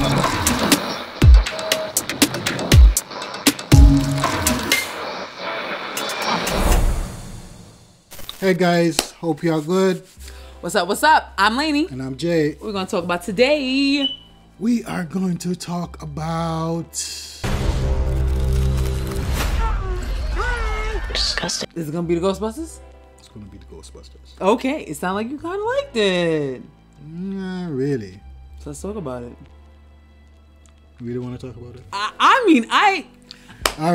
Hey guys, hope y'all good. What's up? What's up? I'm Lainey. And I'm Jay. We're going to talk about today. We are going to talk about... Disgusting. Is it going to be the Ghostbusters? It's going to be the Ghostbusters. Okay, it sounds like you kind of liked it. Not really. So let's talk about it. You really want to talk about it? All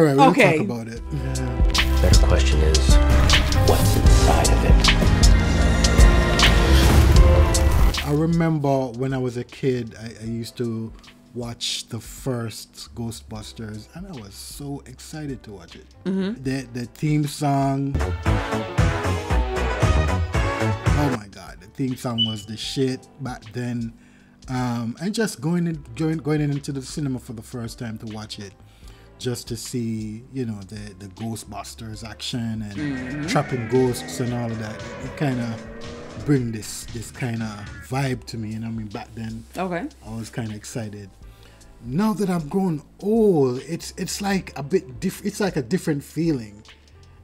right, we'll talk about it. Better question is, what's inside of it? I remember when I was a kid, I used to watch the first Ghostbusters, and I was so excited to watch it. Mm-hmm. The theme song, oh my god, the theme song was the shit back then. And just going into the cinema for the first time to watch it, just to see, you know, the Ghostbusters action and trapping ghosts and all of that. It kind of bring this kind of vibe to me, and I mean, back then, I was kind of excited. Now that I'm grown old, it's like a bit different. It's like a different feeling.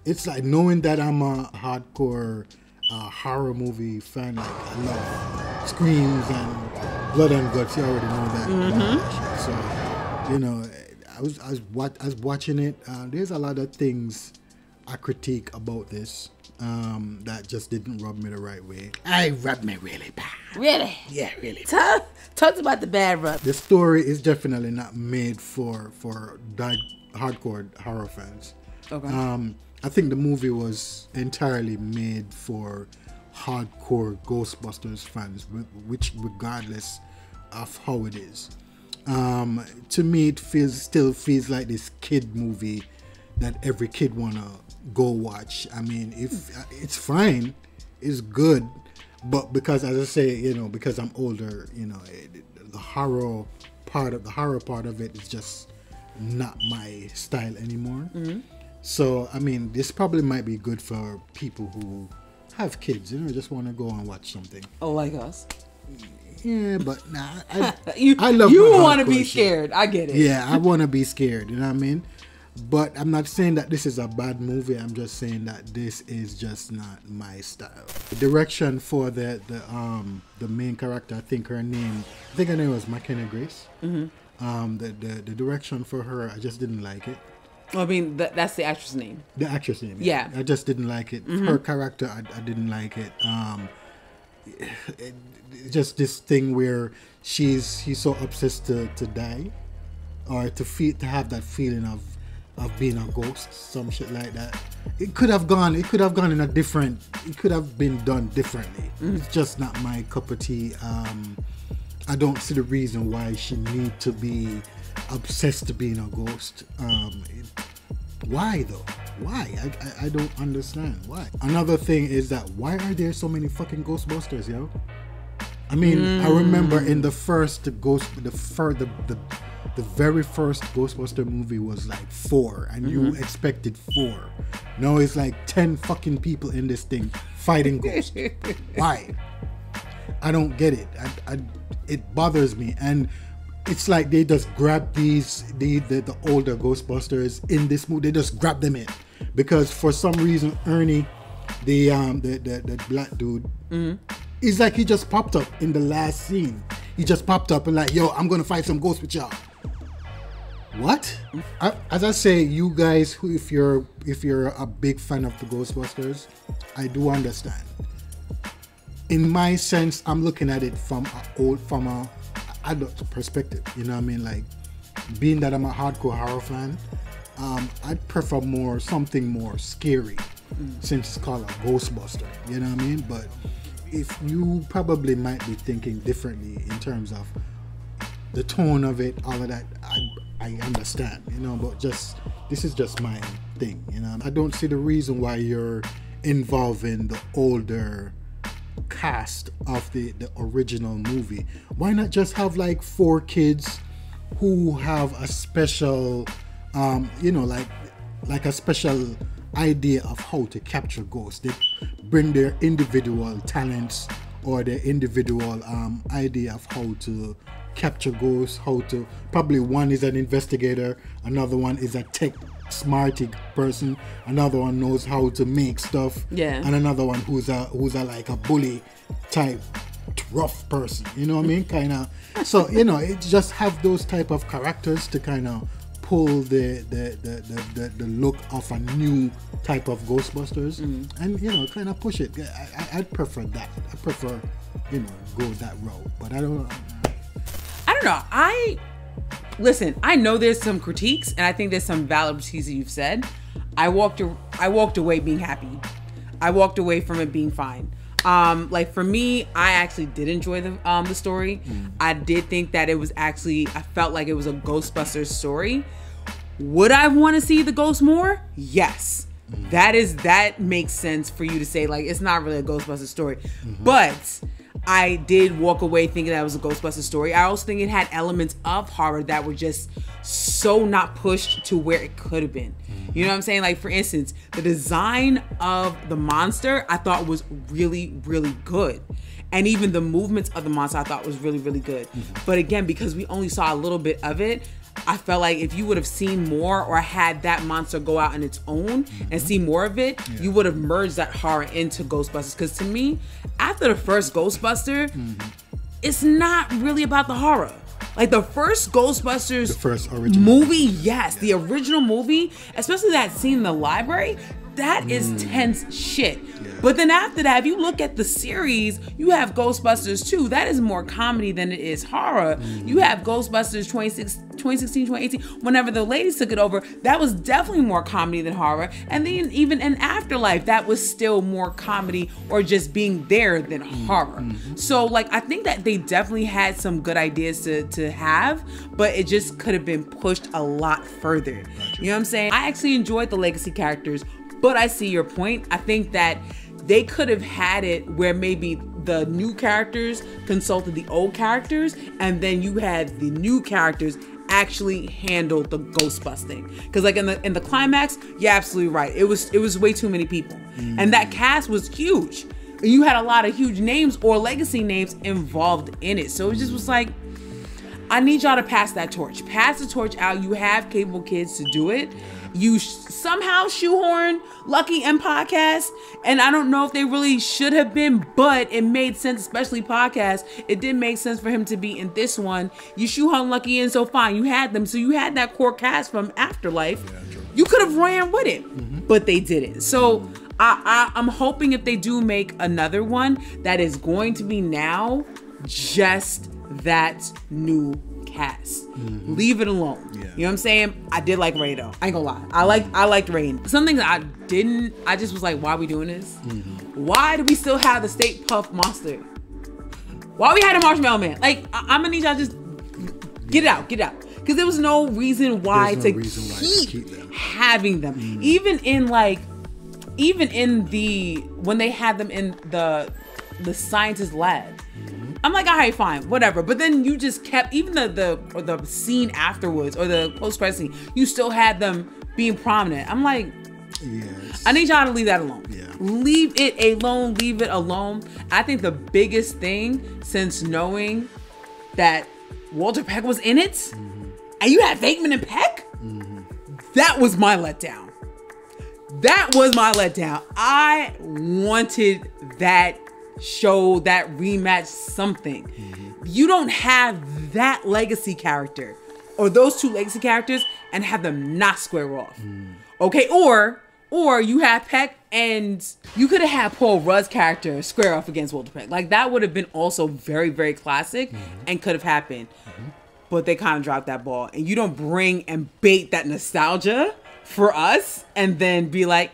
It's like knowing that I'm a hardcore horror movie fan. Like, I love screams and blood and guts. You already know that. So, you know, I was watching it. There's a lot of things I critique about this that just didn't rub me the right way. I rubbed me really bad. Really? Yeah, really. Talk about the bad rub. The story is definitely not made for hardcore horror fans. Okay. I think the movie was entirely made for hardcore Ghostbusters fans, which regardless of how it is. To me, it still feels like this kid movie that every kid wanna go watch. I mean, if it's fine, it's good, but because, as I say, you know, because I'm older, you know, the horror part of it is just not my style anymore. So, I mean, this probably might be good for people who have kids, you know, just want to go and watch something. Oh, like us. Yeah, but nah, I love. You want to be scared. I get it. Yeah, I want to be scared. You know what I mean? But I'm not saying that this is a bad movie. I'm just saying that this is just not my style. The direction for the main character, I think her name was McKenna Grace. The direction for her, I just didn't like it. I mean, that's the actress name. The actress name. Yeah. I just didn't like it. Her character, I didn't like it. Just this thing where he's so obsessed to die, or to have that feeling of being a ghost, some shit like that. It could have been done differently. It's just not my cup of tea. I don't see the reason why she need to be obsessed to being a ghost. Why though? Why? I don't understand why. Another thing is that why are there so many fucking Ghostbusters, yo? I mean, I remember in the very first Ghostbuster movie was like 4, and you expected 4. Now it's like 10 fucking people in this thing fighting ghosts. Why? I don't get it. It bothers me, and it's like they just grab the older Ghostbusters in this movie. They just grab them in because for some reason Ernie, the black dude, it's like he just popped up in the last scene. He just popped up and like, yo, I'm gonna fight some ghosts with y'all. What? As I say, you guys who, if you're a big fan of the Ghostbusters, I do understand. In my sense, I'm looking at it from a adult perspective. You know what I mean? Like, being that I'm a hardcore horror fan, I'd prefer something more scary, since it's called a Ghostbuster. You know what I mean? But if you probably might be thinking differently in terms of the tone of it, all of that, I understand, you know, but this is just my thing, you know. I don't see the reason why you're involving the older cast of the original movie. Why not just have like 4 kids who have a special, you know, like a special idea of how to capture ghosts. They bring their individual talents or their individual idea of how to capture ghosts, how to, probably one is an investigator, another one is a tech smarty person, another one knows how to make stuff, and another one who's a like a bully type rough person, you know what I mean, kind of. So you know, it just have those type of characters to kind of pull the look of a new type of Ghostbusters, and you know, kind of push it. I'd prefer that. I prefer, you know, go that route, but I don't know. Listen, I know there's some critiques, and I think there's some valid critiques that you've said. I walked away being happy. I walked away from it being fine. Like for me, I actually did enjoy the story. I did think that it was actually, I felt like it was a Ghostbusters story. Would I want to see the ghost more? Yes. That makes sense for you to say, like, it's not really a Ghostbusters story. But I did walk away thinking that it was a Ghostbusters story. I also think it had elements of horror that were just so not pushed to where it could have been. You know what I'm saying? Like, for instance, the design of the monster I thought was really, really good. And even the movements of the monster I thought was really, really good. But again, because we only saw a little bit of it, I felt like if you would have seen more or had that monster go out on its own and see more of it, you would have merged that horror into Ghostbusters. Because to me, after the first Ghostbuster, it's not really about the horror. Like the first Ghostbusters, the first original movie, the original movie, especially that scene in the library, that is tense shit. But then after that, if you look at the series, you have Ghostbusters 2. That is more comedy than it is horror. You have Ghostbusters 2016, 2018, whenever the ladies took it over, that was definitely more comedy than horror. And then even in Afterlife, that was still more comedy or just being there than horror. So like, I think that they definitely had some good ideas to have, but it just could have been pushed a lot further. You know what I'm saying? I actually enjoyed the legacy characters, but I see your point. I think that they could have had it where maybe the new characters consulted the old characters, and then you had the new characters actually handle the ghost busting. Because like in the climax, you're absolutely right. It was way too many people, and that cast was huge. You had a lot of huge names or legacy names involved in it. So it just was like, I need y'all to pass that torch. Pass the torch out. You have capable kids to do it. You somehow shoehorn Lucky in podcast, and I don't know if they really should have been, but it made sense, especially podcast. It did make sense for him to be in this one. You shoehorn Lucky in, so fine. You had them, so you had that core cast from Afterlife. You could have ran with it, but they didn't. So I'm hoping if they do make another one, that is going to be now just that new cast. Leave it alone. You know what I'm saying? I did like Ray though. I ain't gonna lie. I liked Ray. Something that I just was like, why are we doing this? Why do we still have the Stay Puft Monster? Why we had a Marshmallow Man? Like, I'm gonna need y'all just get it out. Because there was no reason why to keep having them. Even in when they had them in the scientist lab. I'm like, all right, fine, whatever. But then you just kept, even the scene afterwards or the post-credit scene, you still had them being prominent. I'm like, I need y'all to leave that alone. Leave it alone. I think the biggest thing since knowing that Walter Peck was in it, and you had Venkman and Peck, that was my letdown. I wanted that show, that rematch, something. You don't have that legacy character or those two legacy characters and have them not square off. Okay, or you have Peck, and you could have had Paul Rudd's character square off against Walter Peck. Like, that would have been also very, very classic and could have happened. But they kind of dropped that ball, and you don't bring and bait that nostalgia for us and then be like,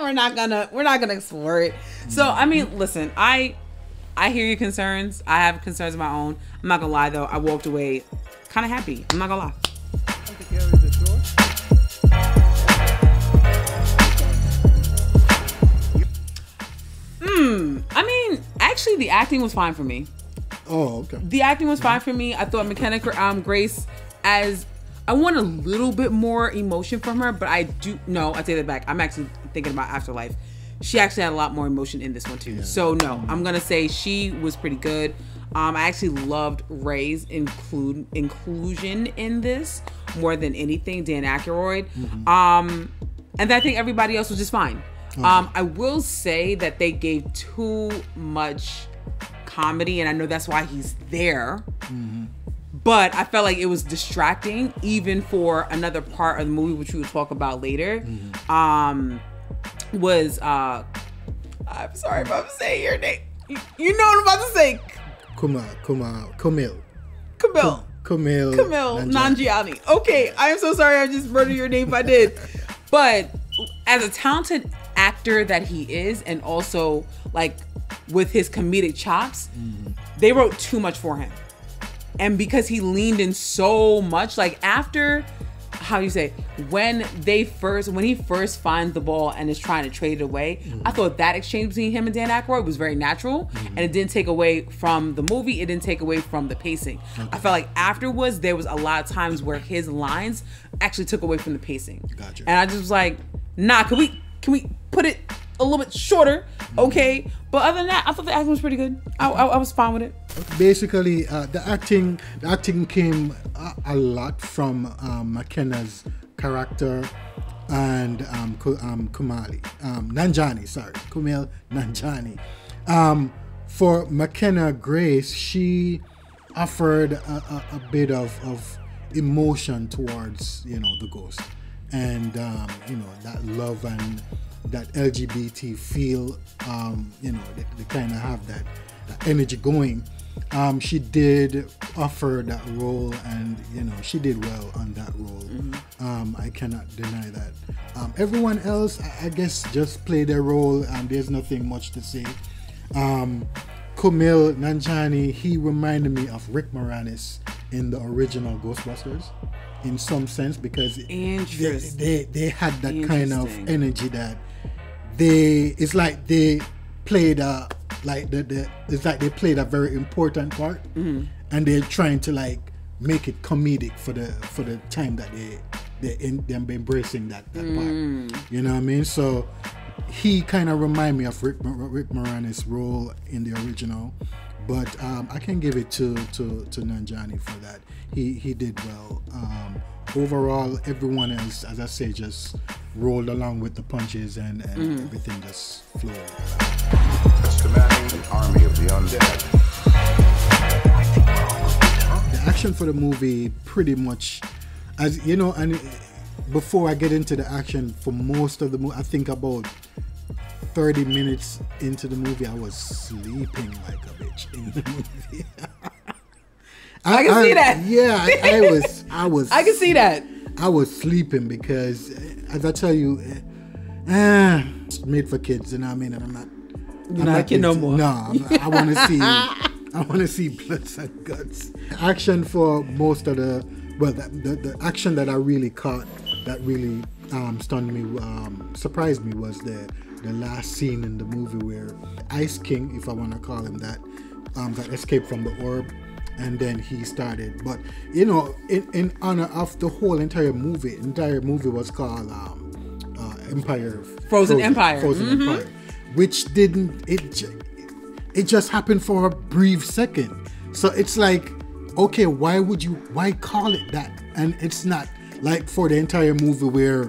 we're not gonna explore it. So I mean, listen, I hear your concerns. I have concerns of my own. I'm not gonna lie though, I walked away kind of happy. I'm not gonna lie. I mean, actually the acting was fine for me. Oh, okay. The acting was fine for me. I thought McKenna Grace, as I want a little bit more emotion from her, but I take that back. I'm actually thinking about Afterlife. She actually had a lot more emotion in this one too. So no, I'm gonna say she was pretty good. I actually loved Ray's inclusion in this more than anything, Dan Aykroyd. And I think everybody else was just fine. I will say that they gave too much comedy, and I know that's why he's there. But I felt like it was distracting, even for another part of the movie, which we will talk about later. Was I'm sorry if I'm saying your name. You know what I'm about to say. Kumail Nanjiani. Okay, I am so sorry. I just murdered your name if I did. But as a talented actor that he is, and also like with his comedic chops, they wrote too much for him. And because he leaned in so much, like after, how do you say, when he first finds the ball and is trying to trade it away, I thought that exchange between him and Dan Aykroyd was very natural, and it didn't take away from the movie. It didn't take away from the pacing. I felt like afterwards there was a lot of times where his lines actually took away from the pacing. Gotcha. And I just was like, nah, can we put it a little bit shorter? Okay. But other than that, I thought the acting was pretty good. I was fine with it. Basically, the acting came a lot from McKenna's character and Kumail Nanjiani. For McKenna Grace, she offered a bit of emotion towards the ghost, and that love and that LGBT feel. They kind of have that energy going. She did offer that role, and she did well on that role. I cannot deny that. Everyone else, I guess, just played their role, and there's nothing much to say. Kumail Nanjiani, he reminded me of Rick Moranis in the original Ghostbusters, in some sense, because they had that kind of energy that it's like they played it's like they played a very important part, and they're trying to like make it comedic for the time that they're embracing that part. You know what I mean? So he kind of remind me of Rick Moranis' role in the original, but I can give it to Nanjiani for that. He did well. Overall, everyone else, as I say, just rolled along with the punches, and everything just flowed. As commanding the army of the undead. The action for the movie pretty much, as you know, and before I get into the action, for most of the movie, I think about 30 minutes into the movie, I was sleeping like a bitch in the movie. I can see that. Yeah, I was. I can see that. I was sleeping because, as I tell you, it's made for kids, you know what I mean? And I'm not a kid no more. No, I want to see. I want to see blood and guts. Action for most of the action that I really caught, that really stunned me, surprised me, was the last scene in the movie where Ice King, if I want to call him that, that escaped from the orb. And then he started, but in honor of the whole entire movie was called Empire, Frozen Empire, Empire, which it just happened for a brief second. So it's like, okay, why call it that? And it's not like for the entire movie where,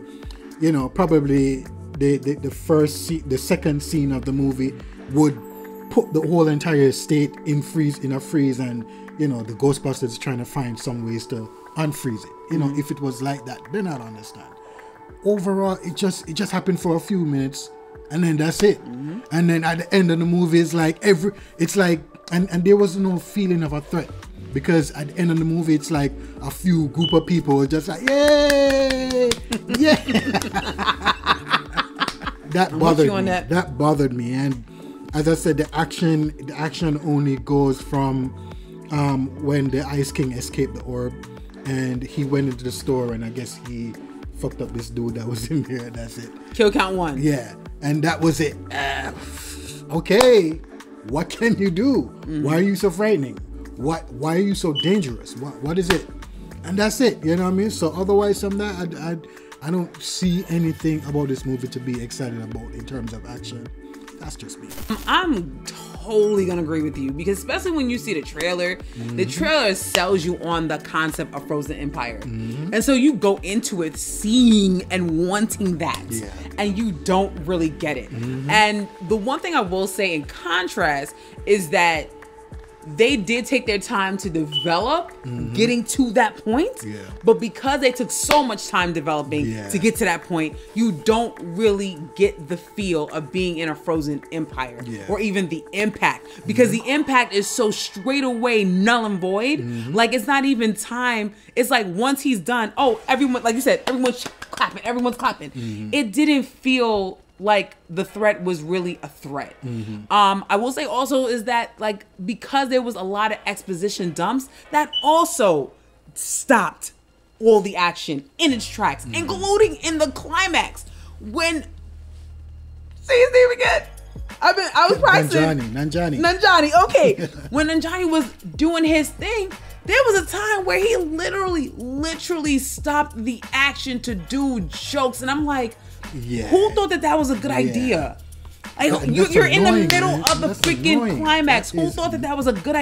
probably the second scene of the movie would put the whole entire state in a freeze, and the Ghostbusters trying to find some ways to unfreeze it. If it was like that, then I'd understand. Overall, it just happened for a few minutes, and then that's it. And then at the end of the movie, it's like and there was no feeling of a threat, because at the end of the movie, it's like a few group of people were just like, yay, yeah. That bothered me, and as I said, the action only goes from when the Ice King escaped the orb, and he went into the store, and I guess he fucked up this dude that was in there. That's it. Kill count 1. Yeah, and that was it. Okay, what can you do? Why are you so frightening? Why are you so dangerous? What is it? And that's it. You know what I mean? So otherwise from that, I don't see anything about this movie to be excited about in terms of action. That's just me. I'm totally gonna agree with you because especially when you see the trailer sells you on the concept of Frozen Empire. And so you go into it seeing and wanting that. Yeah. And you don't really get it. And the one thing I will say in contrast is that they did take their time to develop getting to that point. Yeah. But because they took so much time developing to get to that point, you don't really get the feel of being in a Frozen Empire or even the impact. Because the impact is so straight away null and void. Like it's not even time. It's like once he's done, oh, everyone, like you said, everyone's clapping. It didn't feel like the threat was really a threat. I will say also is that like because there was a lot of exposition dumps, that also stopped all the action in its tracks, including in the climax when say his name again. I was practicing Nanjani. Okay, when Nanjani was doing his thing, there was a time where he literally stopped the action to do jokes, and I'm like, who thought that was a good idea? Like you're in the middle of the freaking climax. Who thought that was a good idea?